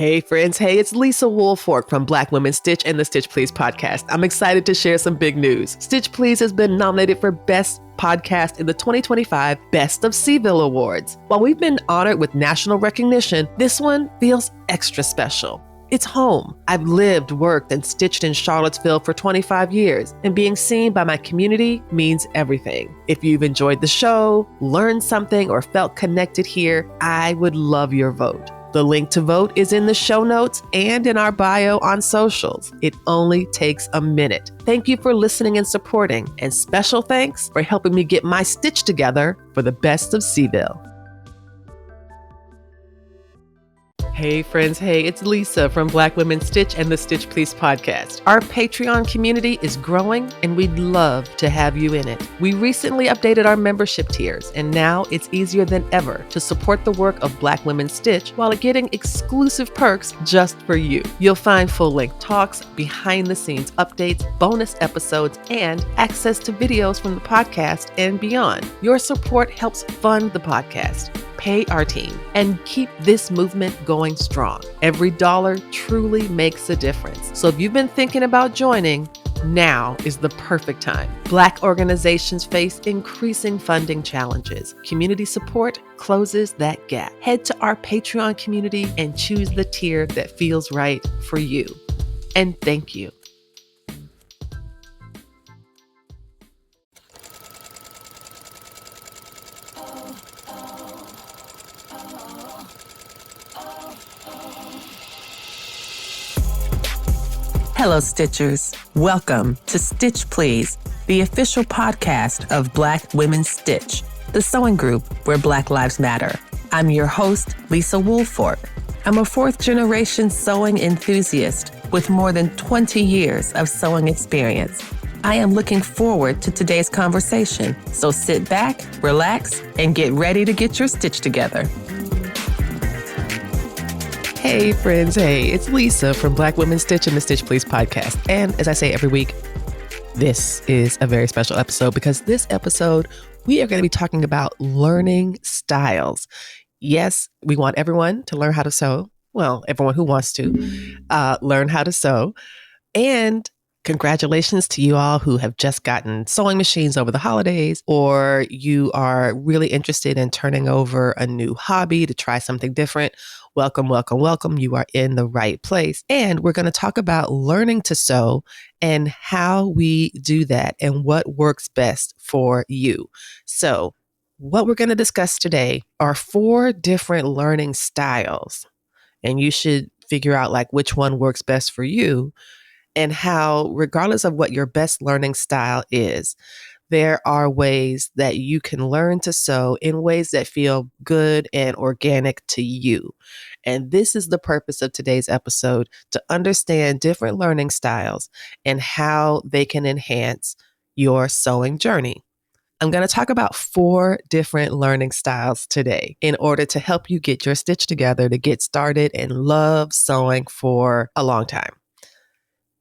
Hey friends, hey, it's Lisa Woolfork from Black Women Stitch and the Stitch Please podcast. I'm excited to share some big news. Stitch Please has been nominated for Best Podcast in the 2025 Best of Seville Awards. While we've been honored with national recognition, this one feels extra special. It's home. I've lived, worked, and stitched in Charlottesville for 25 years, and being seen by my community means everything. If you've enjoyed the show, learned something, or felt connected here, I would love your vote. The link to vote is in the show notes and in our bio on socials. It only takes a minute. Thank you for listening and supporting, and special thanks for helping me get my stitch together for the Best of Seville. Hey friends, hey, it's Lisa from Black Women Stitch and the Stitch Please podcast. Our Patreon community is growing and we'd love to have you in it. We recently updated our membership tiers and now it's easier than ever to support the work of Black Women Stitch while getting exclusive perks just for you. You'll find full-length talks, behind-the-scenes updates, bonus episodes, and access to videos from the podcast and beyond. Your support helps fund the podcast, pay our team, and keep this movement going strong. Every dollar truly makes a difference. So if you've been thinking about joining, now is the perfect time. Black organizations face increasing funding challenges. Community support closes that gap. Head to our Patreon community and choose the tier that feels right for you. And thank you. Hello, Stitchers. Welcome to Stitch Please, the official podcast of Black Women Stitch, the sewing group where Black Lives Matter. I'm your host, Lisa Woolfork. I'm a fourth-generation sewing enthusiast with more than 20 years of sewing experience. I am looking forward to today's conversation, so sit back, relax, and get ready to get your stitch together. Hey friends, hey, it's Lisa from Black Women Stitch and the Stitch Please podcast. And as I say every week, this is a very special episode because this episode, we are going to be talking about learning styles. Yes, we want everyone to learn how to sew. Well, everyone who wants to learn how to sew. And congratulations to you all who have just gotten sewing machines over the holidays, or you are really interested in turning over a new hobby to try something different. Welcome, welcome, welcome. You are in the right place. And we're going to talk about learning to sew and how we do that and what works best for you. So what we're going to discuss today are 4 different learning styles. And you should figure out like which one works best for you and how, regardless of what your best learning style is, there are ways that you can learn to sew in ways that feel good and organic to you. And this is the purpose of today's episode, to understand different learning styles and how they can enhance your sewing journey. I'm going to talk about 4 different learning styles today in order to help you get your stitch together to get started and love sewing for a long time.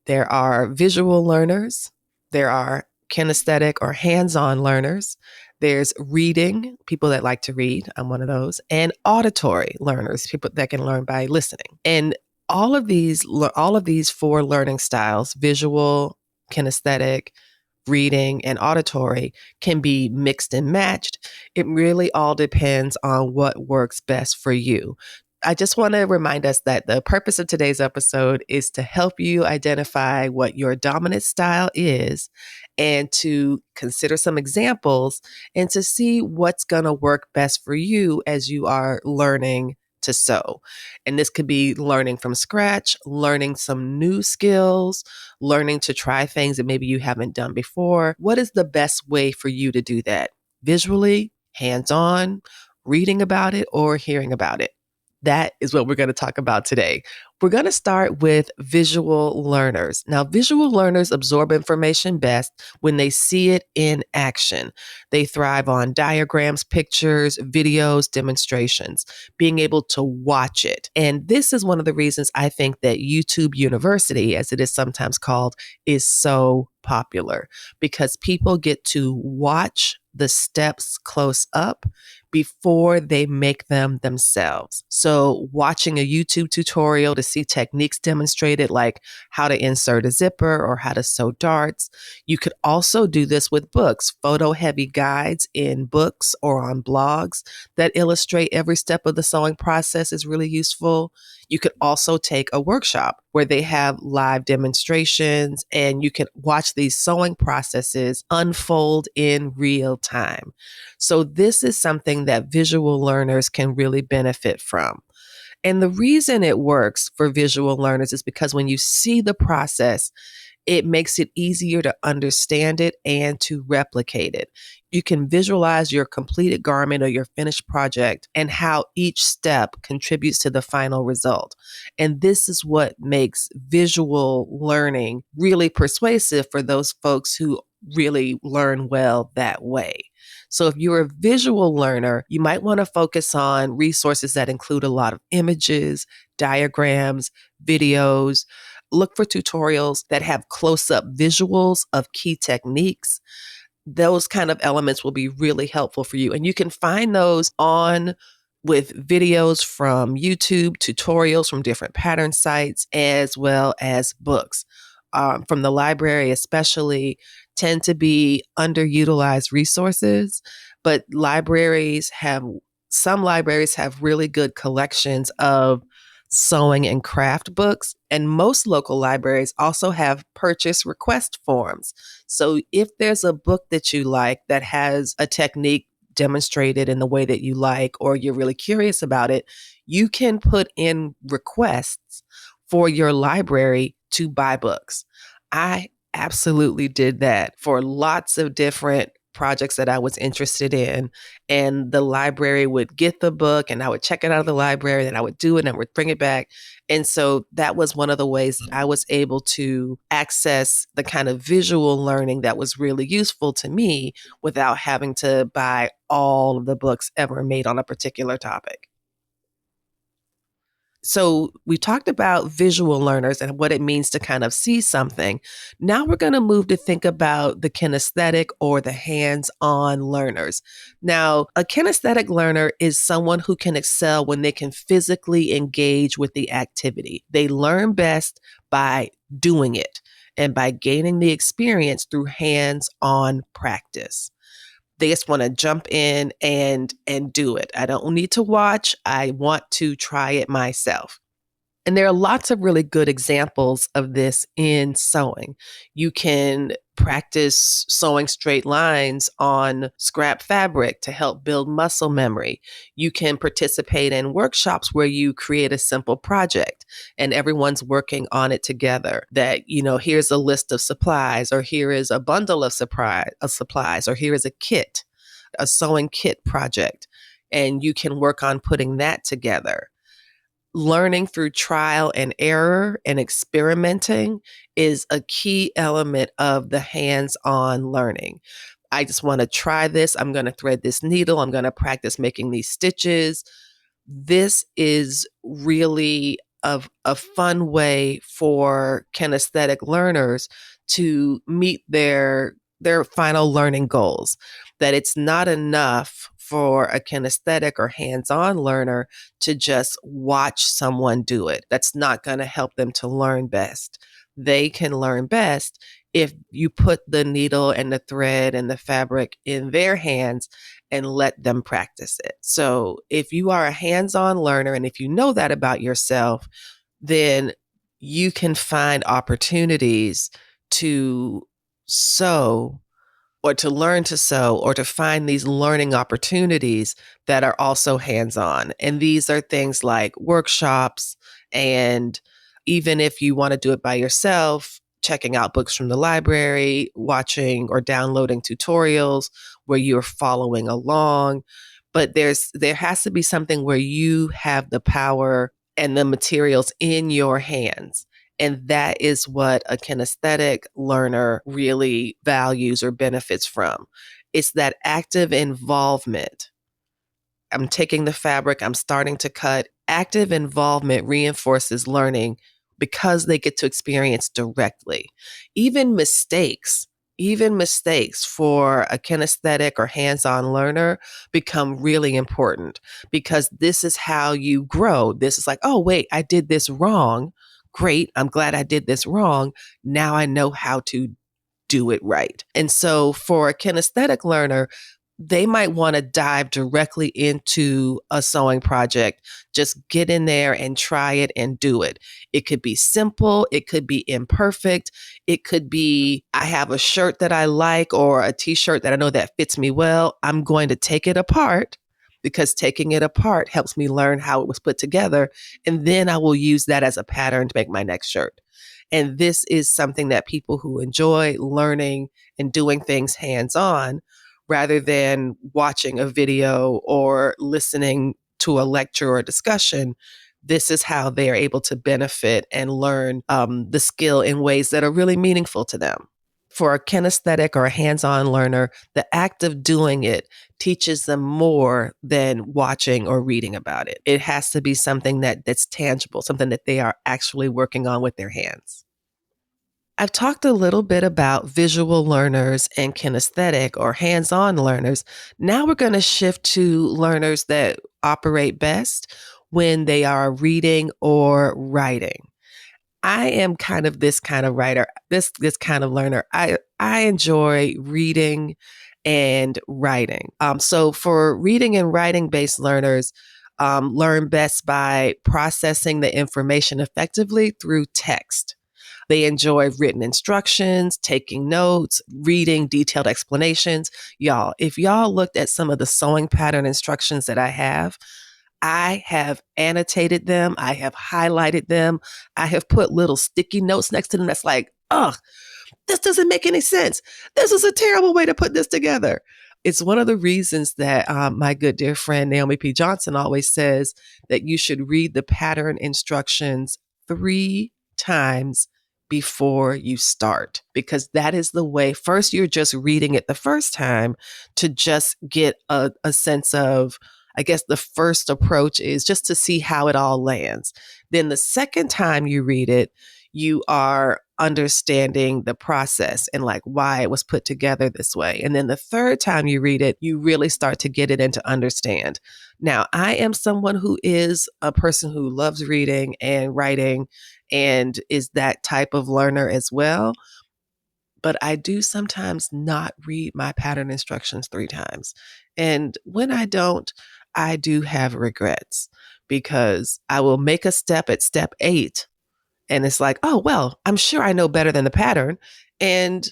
There are visual learners. There are kinesthetic or hands-on learners. There's reading, people that like to read. I'm one of those. And auditory learners, people that can learn by listening. And all of these 4 learning styles, visual, kinesthetic, reading, and auditory, can be mixed and matched. It really all depends on what works best for you. I just want to remind us that the purpose of today's episode is to help you identify what your dominant style is and to consider some examples and to see what's going to work best for you as you are learning to sew. And this could be learning from scratch, learning some new skills, learning to try things that maybe you haven't done before. What is the best way for you to do that? Visually, hands-on, reading about it, or hearing about it? That is what we're going to talk about today. We're going to start with visual learners. Now, visual learners absorb information best when they see it in action. They thrive on diagrams, pictures, videos, demonstrations, being able to watch it. And this is one of the reasons I think that YouTube University, as it is sometimes called, is so popular, because people get to watch the steps close up. before they make them themselves. So watching a YouTube tutorial to see techniques demonstrated, like how to insert a zipper or how to sew darts. You could also do this with books, photo heavy guides in books or on blogs that illustrate every step of the sewing process is really useful. You could also take a workshop where they have live demonstrations and you can watch these sewing processes unfold in real time. So this is something that visual learners can really benefit from. And the reason it works for visual learners is because when you see the process, it makes it easier to understand it and to replicate it. You can visualize your completed garment or your finished project and how each step contributes to the final result. And this is what makes visual learning really persuasive for those folks who really learn well that way. So if you're a visual learner, you might want to focus on resources that include a lot of images, diagrams, videos. Look for tutorials that have close-up visuals of key techniques. Those kind of elements will be really helpful for you. And you can find those on with videos from YouTube, tutorials from different pattern sites, as well as books. From the library especially, tend to be underutilized resources, but some libraries have really good collections of sewing and craft books, and most local libraries also have purchase request forms. So if there's a book that you like that has a technique demonstrated in the way that you like, or you're really curious about it, you can put in requests for your library to buy books. I absolutely did that for lots of different projects that I was interested in. And the library would get the book and I would check it out of the library and I would do it and I would bring it back. And so that was one of the ways that I was able to access the kind of visual learning that was really useful to me without having to buy all of the books ever made on a particular topic. So we talked about visual learners and what it means to kind of see something. Now we're going to move to think about the kinesthetic or the hands-on learners. Now, a kinesthetic learner is someone who can excel when they can physically engage with the activity. They learn best by doing it and by gaining the experience through hands-on practice. They just want to jump in and do it. I don't need to watch. I want to try it myself. And there are lots of really good examples of this in sewing. You can practice sewing straight lines on scrap fabric to help build muscle memory. You can participate in workshops where you create a simple project and everyone's working on it together. That, here's a list of supplies, or here is a bundle of supplies, or here is a kit, a sewing kit project. And you can work on putting that together. Learning through trial and error and experimenting is a key element of the hands-on learning. I just want to try this. I'm going to thread this needle. I'm going to practice making these stitches. This is really a fun way for kinesthetic learners to meet their final learning goals. That it's not enough for a kinesthetic or hands-on learner to just watch someone do it. That's not going to help them to learn best. They can learn best if you put the needle and the thread and the fabric in their hands and let them practice it. So if you are a hands-on learner, and if you know that about yourself, then you can find opportunities to sew or to learn to sew or to find these learning opportunities that are also hands-on. And these are things like workshops, and even if you want to do it by yourself, checking out books from the library, watching or downloading tutorials where you're following along. But there has to be something where you have the power and the materials in your hands. And that is what a kinesthetic learner really values or benefits from. It's that active involvement. I'm taking the fabric, I'm starting to cut. Active involvement reinforces learning because they get to experience directly. Even mistakes even mistakes for a kinesthetic or hands-on learner become really important because this is how you grow. This is like, oh, wait, I did this wrong. Great. I'm glad I did this wrong. Now I know how to do it right. And so for a kinesthetic learner, they might want to dive directly into a sewing project. Just get in there and try it and do it. It could be simple. It could be imperfect. It could be, I have a shirt that I like or a t-shirt that I know that fits me well. I'm going to take it apart because taking it apart helps me learn how it was put together. And then I will use that as a pattern to make my next shirt. And this is something that people who enjoy learning and doing things hands-on rather than watching a video or listening to a lecture or a discussion, this is how they are able to benefit and learn the skill in ways that are really meaningful to them. For a kinesthetic or a hands-on learner, the act of doing it teaches them more than watching or reading about it. It has to be something that's tangible, something that they are actually working on with their hands. I've talked a little bit about visual learners and kinesthetic or hands-on learners. Now we're going to shift to learners that operate best when they are reading or writing. I am kind of this kind of writer, this kind of learner. I enjoy reading and writing. So for reading and writing based learners, learn best by processing the information effectively through text. They enjoy written instructions, taking notes, reading detailed explanations. Y'all, if y'all looked at some of the sewing pattern instructions that I have annotated them. I have highlighted them. I have put little sticky notes next to them that's like, ugh, this doesn't make any sense. This is a terrible way to put this together. It's one of the reasons that my good dear friend Naomi P. Johnson always says that you should read the pattern instructions 3 times before you start, because that is the way. First, you're just reading it the first time to just get a sense of, I guess the first approach is just to see how it all lands. Then the second time you read it, you are understanding the process and like why it was put together this way. And then the third time you read it, you really start to get it and to understand. Now, I am someone who is a person who loves reading and writing and is that type of learner as well. But I do sometimes not read my pattern instructions 3 times. And when I don't, I do have regrets because I will make a step at step 8 and it's like, oh, well, I'm sure I know better than the pattern. And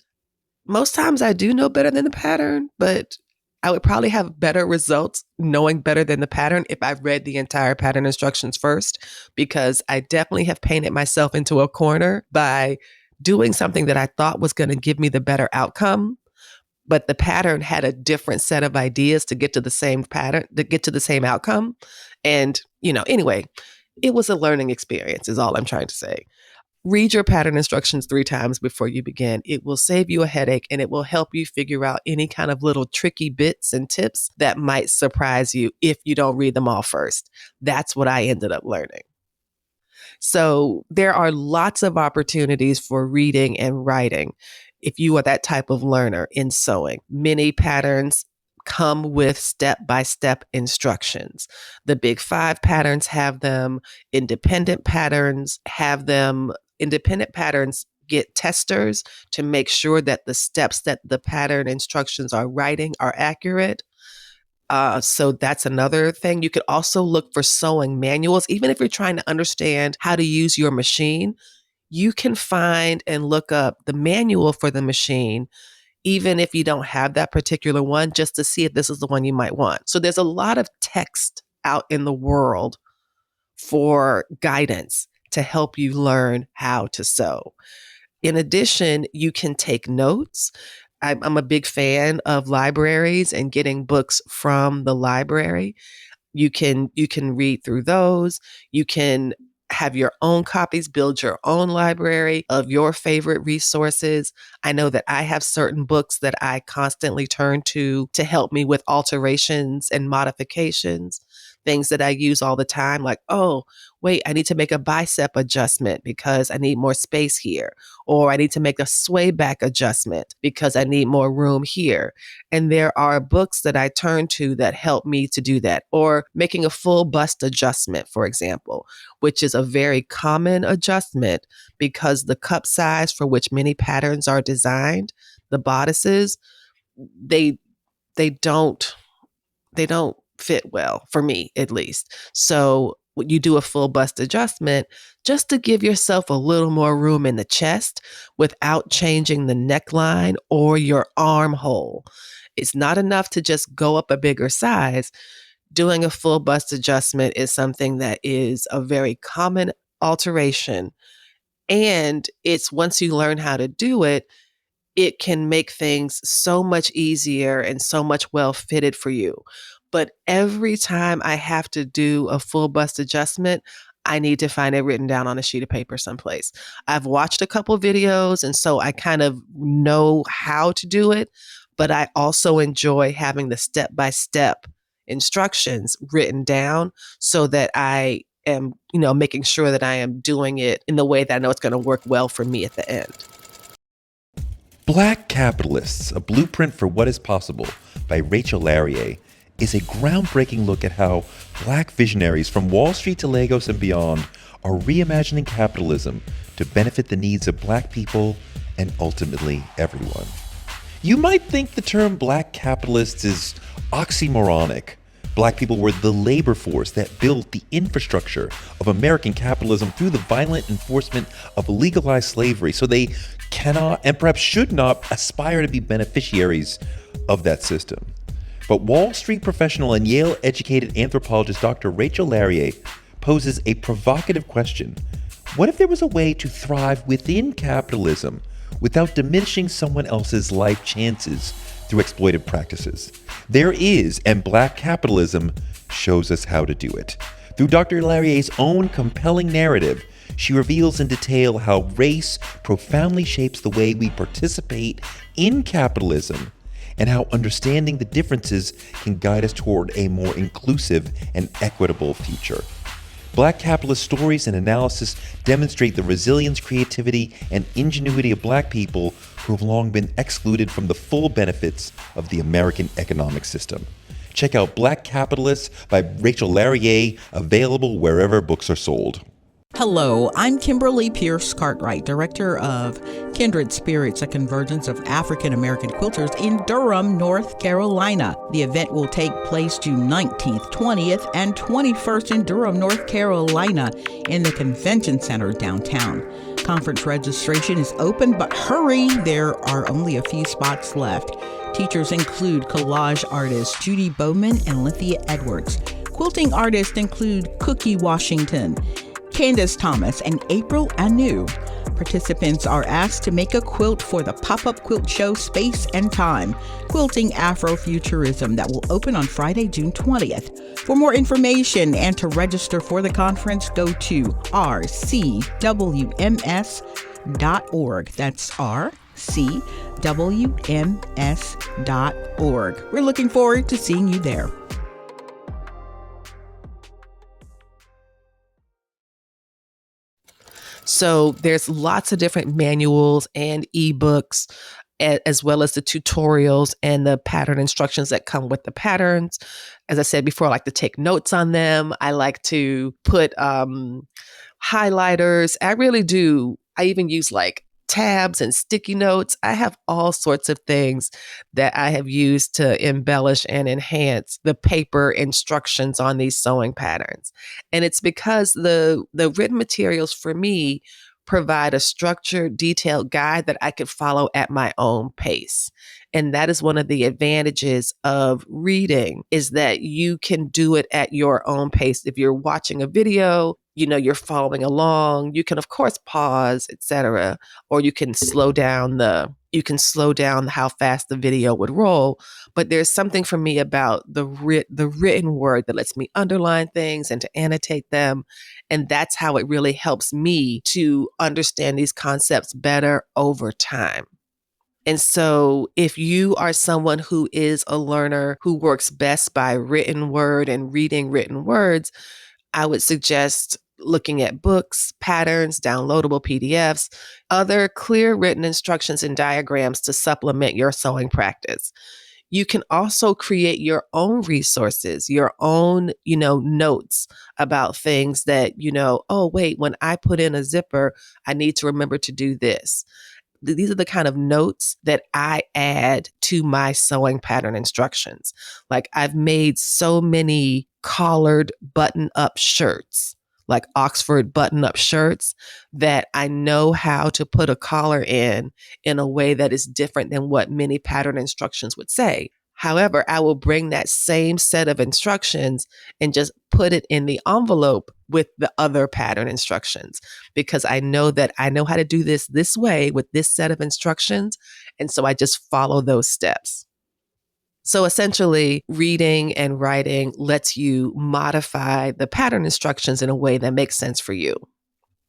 most times I do know better than the pattern, but I would probably have better results knowing better than the pattern if I read the entire pattern instructions first, because I definitely have painted myself into a corner by doing something that I thought was going to give me the better outcome, but the pattern had a different set of ideas to get to the same pattern, to get to the same outcome. And, anyway, it was a learning experience is all I'm trying to say. Read your pattern instructions 3 times before you begin. It will save you a headache and it will help you figure out any kind of little tricky bits and tips that might surprise you if you don't read them all first. That's what I ended up learning. So there are lots of opportunities for reading and writing if you are that type of learner in sewing. Many patterns come with step-by-step instructions. The Big 5 patterns have them. Independent patterns have them. Independent patterns get testers to make sure that the steps that the pattern instructions are writing are accurate. So that's another thing. You could also look for sewing manuals. Even if you're trying to understand how to use your machine, you can find and look up the manual for the machine, even if you don't have that particular one, just to see if this is the one you might want. So there's a lot of text out in the world for guidance to help you learn how to sew. In addition, you can take notes. I'm a big fan of libraries and getting books from the library. You can read through those. You can have your own copies, build your own library of your favorite resources. I know that I have certain books that I constantly turn to help me with alterations and modifications. things that I use all the time, like, oh, wait, I need to make a bicep adjustment because I need more space here. Or I need to make a sway back adjustment because I need more room here. And there are books that I turn to that help me to do that. Or making a full bust adjustment, for example, which is a very common adjustment because the cup size for which many patterns are designed, the bodices, they they don't they don't fit well for me, at least. So when you do a full bust adjustment, just to give yourself a little more room in the chest without changing the neckline or your armhole. It's not enough to just go up a bigger size. Doing a full bust adjustment is something that is a very common alteration. And it's once you learn how to do it, it can make things so much easier and so much well fitted for you. But every time I have to do a full bust adjustment, I need to find it written down on a sheet of paper someplace. I've watched a couple videos, and so I kind of know how to do it, but I also enjoy having the step by step instructions written down so that I am, making sure that I am doing it in the way that I know it's going to work well for me at the end. Black Capitalists, A Blueprint for What is Possible by Rachel Larrier is a groundbreaking look at how Black visionaries from Wall Street to Lagos and beyond are reimagining capitalism to benefit the needs of Black people and ultimately everyone. You might think the term Black capitalists is oxymoronic. Black people were the labor force that built the infrastructure of American capitalism through the violent enforcement of legalized slavery, so they cannot and perhaps should not aspire to be beneficiaries of that system. But Wall Street professional and Yale-educated anthropologist Dr. Rachel Larrier poses a provocative question. What if there was a way to thrive within capitalism without diminishing someone else's life chances through exploitive practices? There is, and Black capitalism shows us how to do it. Through Dr. Larrier's own compelling narrative, she reveals in detail how race profoundly shapes the way we participate in capitalism and how understanding the differences can guide us toward a more inclusive and equitable future. Black capitalist stories and analysis demonstrate the resilience, creativity, and ingenuity of Black people who have long been excluded from the full benefits of the American economic system. Check out Black Capitalists by Rachel Larrier, available wherever books are sold. Hello, I'm Kimberly Pierce Cartwright, Director of Kindred Spirits, a convergence of African American quilters in Durham, North Carolina. The event will take place June 19th, 20th, and 21st in Durham, North Carolina in the Convention Center downtown. Conference registration is open, but hurry, there are only a few spots left. Teachers include collage artist Judy Bowman and Lynthia Edwards. Quilting artists include Cookie Washington, Candace Thomas, and April Anu. Participants are asked to make a quilt for the pop-up quilt show Space and Time, Quilting Afrofuturism, that will open on Friday, June 20th. For more information and to register for the conference, go to rcwms.org. That's rcwms.org. We're looking forward to seeing you there. So there's lots of different manuals and ebooks, as well as the tutorials and the pattern instructions that come with the patterns. As I said before, I like to take notes on them. I like to put highlighters. I really do. I even use like tabs and sticky notes. I have all sorts of things that I have used to embellish and enhance the paper instructions on these sewing patterns. And it's because the written materials for me provide a structured, detailed guide that I could follow at my own pace. And that is one of the advantages of reading, is that you can do it at your own pace. If you're watching a video, you're following along, you can of course pause, etc., or you can slow down how fast the video would roll. But there's something for me about the written word that lets me underline things and to annotate them. And that's how it really helps me to understand these concepts better over time. And so if you are someone who is a learner who works best by written word and reading written words, I would suggest looking at books, patterns, downloadable PDFs, other clear written instructions and diagrams to supplement your sewing practice. You can also create your own resources, your own, notes about things that, oh, wait, when I put in a zipper, I need to remember to do this. These are the kind of notes that I add to my sewing pattern instructions. Like I've made so many collared button up shirts, like Oxford button up shirts, that I know how to put a collar in a way that is different than what many pattern instructions would say. However, I will bring that same set of instructions and just put it in the envelope with the other pattern instructions, because I know that I know how to do this way with this set of instructions. And so I just follow those steps. So essentially, reading and writing lets you modify the pattern instructions in a way that makes sense for you.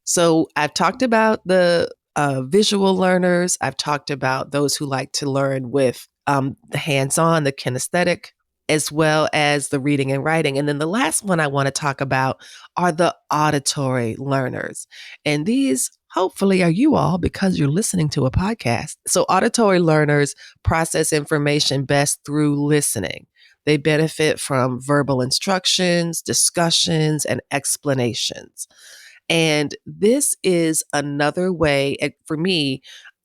So I've talked about the visual learners. I've talked about those who like to learn with the hands-on, the kinesthetic, as well as the reading and writing. And then the last one I want to talk about are the auditory learners. And these hopefully are you all, because you're listening to a podcast. So auditory learners process information best through listening. They benefit from verbal instructions, discussions, and explanations. And this is another way, for me,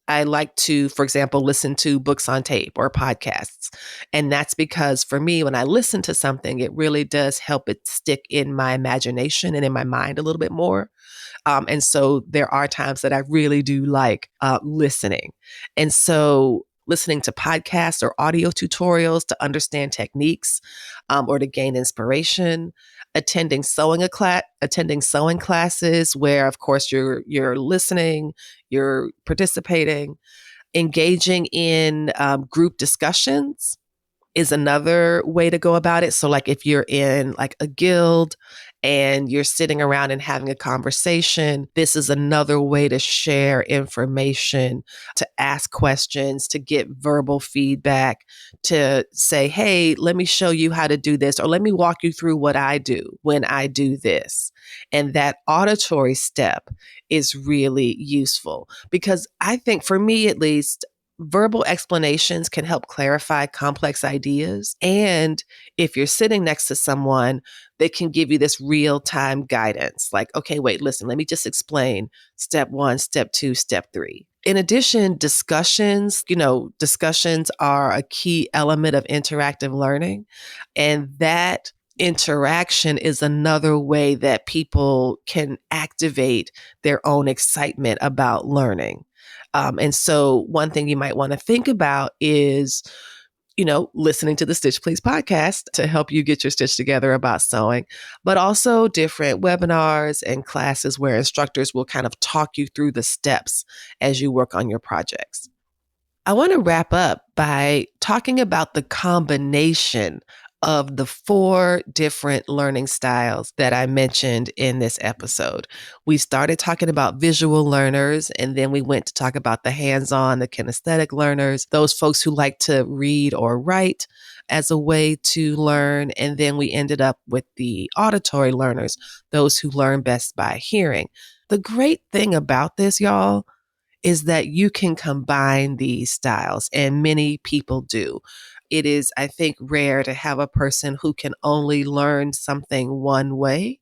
I like to, for example, listen to books on tape or podcasts. And that's because for me, when I listen to something, it really does help it stick in my imagination and in my mind a little bit more. And so there are times that I really do like listening. And so listening to podcasts or audio tutorials to understand techniques or to gain inspiration, attending sewing classes where, of course, you're listening, you're participating, engaging in group discussions is another way to go about it. So like if you're in like a guild and you're sitting around and having a conversation, this is another way to share information, to ask questions, to get verbal feedback, to say, hey, let me show you how to do this, or let me walk you through what I do when I do this. And that auditory step is really useful because I think, for me at least, verbal explanations can help clarify complex ideas. And if you're sitting next to someone, they can give you this real-time guidance. Like, okay, wait, listen, let me just explain step 1, step 2, step 3. In addition, discussions are a key element of interactive learning. And that interaction is another way that people can activate their own excitement about learning. And so one thing you might want to think about is, listening to the Stitch Please podcast to help you get your stitch together about sewing, but also different webinars and classes where instructors will kind of talk you through the steps as you work on your projects. I want to wrap up by talking about the combination of the 4 different learning styles that I mentioned in this episode. We started talking about visual learners, and then we went to talk about the hands-on, the kinesthetic learners, those folks who like to read or write as a way to learn. And then we ended up with the auditory learners, those who learn best by hearing. The great thing about this, y'all, is that you can combine these styles, and many people do. It is, I think, rare to have a person who can only learn something one way.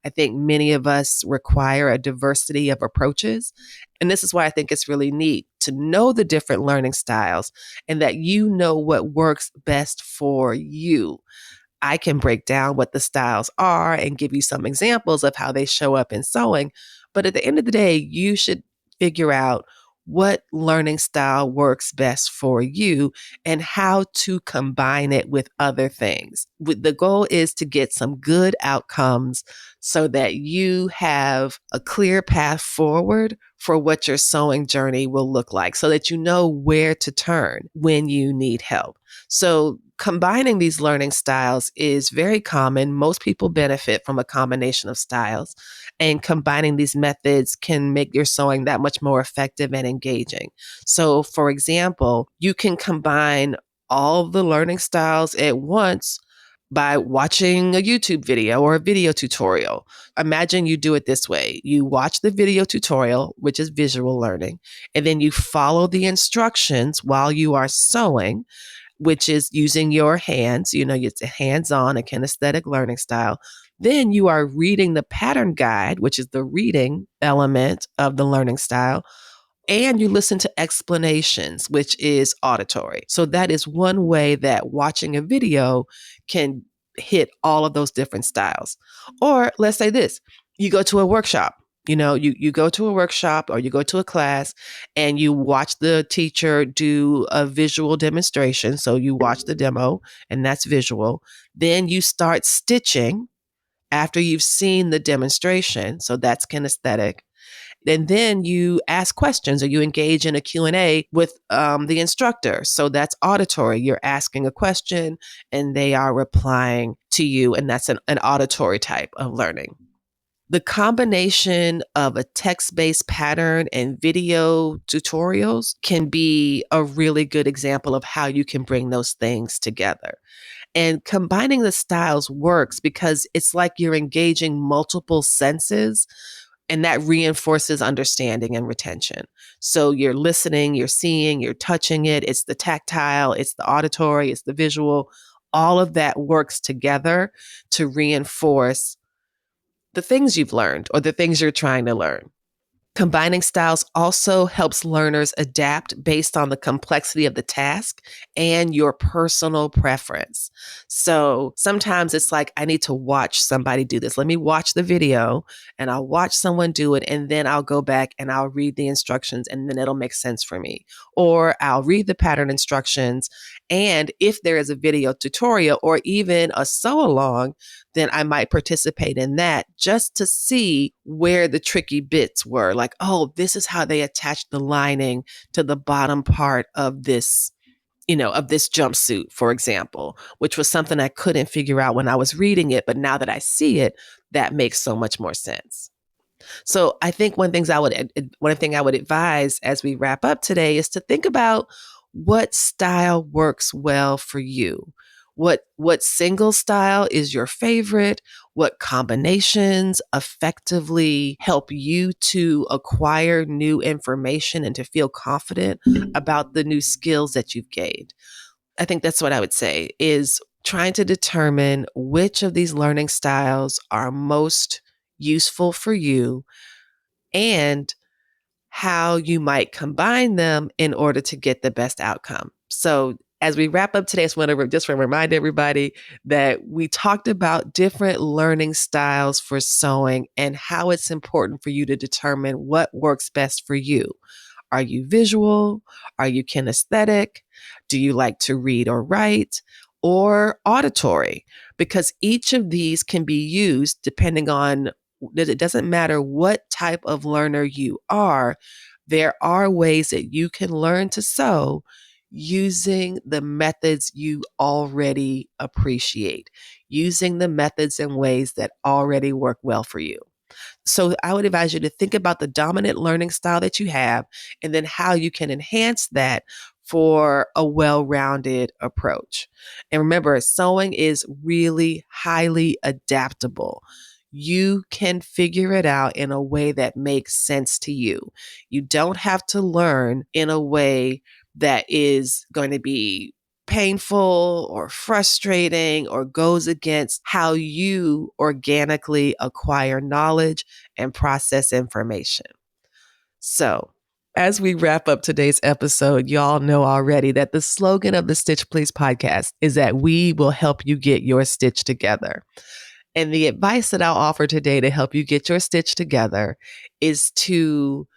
I think many of us require a diversity of approaches. And this is why I think it's really neat to know the different learning styles and that you know what works best for you. I can break down what the styles are and give you some examples of how they show up in sewing. But at the end of the day, you should figure out what learning style works best for you and how to combine it with other things. The goal is to get some good outcomes so that you have a clear path forward for what your sewing journey will look like, so that you know where to turn when you need help. So Combining these learning styles is very common. Most people benefit from a combination of styles, and combining these methods can make your sewing that much more effective and engaging. So, for example, you can combine all the learning styles at once by watching a YouTube video or a video tutorial. Imagine you do it this way. You watch the video tutorial, which is visual learning, and then you follow the instructions while you are sewing, which is using your hands. It's a hands-on, a kinesthetic learning style. Then you are reading the pattern guide, which is the reading element of the learning style. And you listen to explanations, which is auditory. So that is one way that watching a video can hit all of those different styles. Or let's say this, you go to a workshop. You go to a workshop or you go to a class and you watch the teacher do a visual demonstration. So you watch the demo and that's visual. Then you start stitching after you've seen the demonstration. So that's kinesthetic. And then you ask questions or you engage in a Q&A with the instructor. So that's auditory. You're asking a question and they are replying to you. And that's an auditory type of learning. The combination of a text-based pattern and video tutorials can be a really good example of how you can bring those things together. And combining the styles works because it's like you're engaging multiple senses, and that reinforces understanding and retention. So you're listening, you're seeing, you're touching it. It's the tactile, it's the auditory, it's the visual. All of that works together to reinforce the things you've learned or the things you're trying to learn. Combining styles also helps learners adapt based on the complexity of the task and your personal preference. So sometimes it's like, I need to watch somebody do this. Let me watch the video and I'll watch someone do it. And then I'll go back and I'll read the instructions and then it'll make sense for me. Or I'll read the pattern instructions. And if there is a video tutorial or even a sew along, then I might participate in that just to see where the tricky bits were. Like, oh, this is how they attached the lining to the bottom part of this, of this jumpsuit, for example, which was something I couldn't figure out when I was reading it. But now that I see it, that makes so much more sense. So I think one thing I would advise as we wrap up today is to think about what style works well for you. What single style is your favorite? What combinations effectively help you to acquire new information and to feel confident about the new skills that you've gained? I think that's what I would say is trying to determine which of these learning styles are most useful for you and how you might combine them in order to get the best outcome. So as we wrap up today, I just want to remind everybody that we talked about different learning styles for sewing and how it's important for you to determine what works best for you. Are you visual? Are you kinesthetic? Do you like to read or write? Or auditory? Because each of these can be used depending on, it doesn't matter what type of learner you are, there are ways that you can learn to sew using the methods you already appreciate, using the methods and ways that already work well for you. So I would advise you to think about the dominant learning style that you have and then how you can enhance that for a well-rounded approach. And remember, sewing is really highly adaptable. You can figure it out in a way that makes sense to you. You don't have to learn in a way that is going to be painful or frustrating or goes against how you organically acquire knowledge and process information. So, as we wrap up today's episode, y'all know already that the slogan of the Stitch Please podcast is that we will help you get your stitch together. And the advice that I'll offer today to help you get your stitch together is to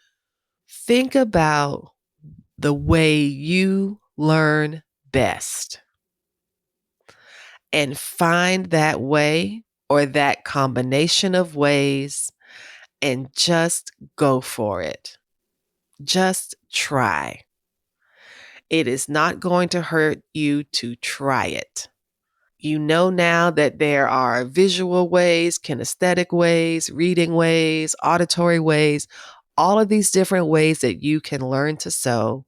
think about the way you learn best and find that way or that combination of ways and just go for it. Just try. It is not going to hurt you to try it. You know now that there are visual ways, kinesthetic ways, reading ways, auditory ways, all of these different ways that you can learn to sew.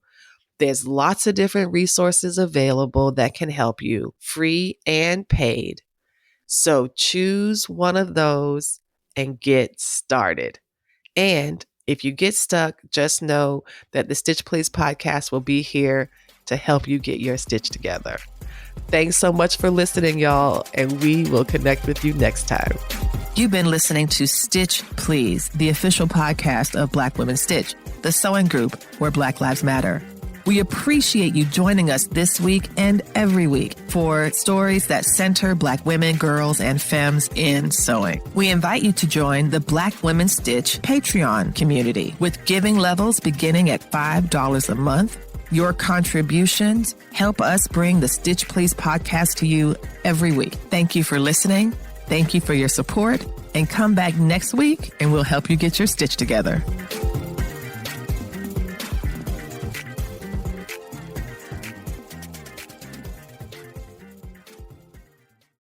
There's lots of different resources available that can help you, free and paid. So choose one of those and get started. And if you get stuck, just know that the Stitch Please podcast will be here to help you get your stitch together. Thanks so much for listening, y'all, and we will connect with you next time. You've been listening to Stitch Please, the official podcast of Black Women Stitch, the sewing group where Black Lives Matter. We appreciate you joining us this week and every week for stories that center Black women, girls, and femmes in sewing. We invite you to join the Black Women Stitch Patreon community with giving levels beginning at $5 a month. Your contributions help us bring the Stitch Please podcast to you every week. Thank you for listening. Thank you for your support. And come back next week and we'll help you get your stitch together.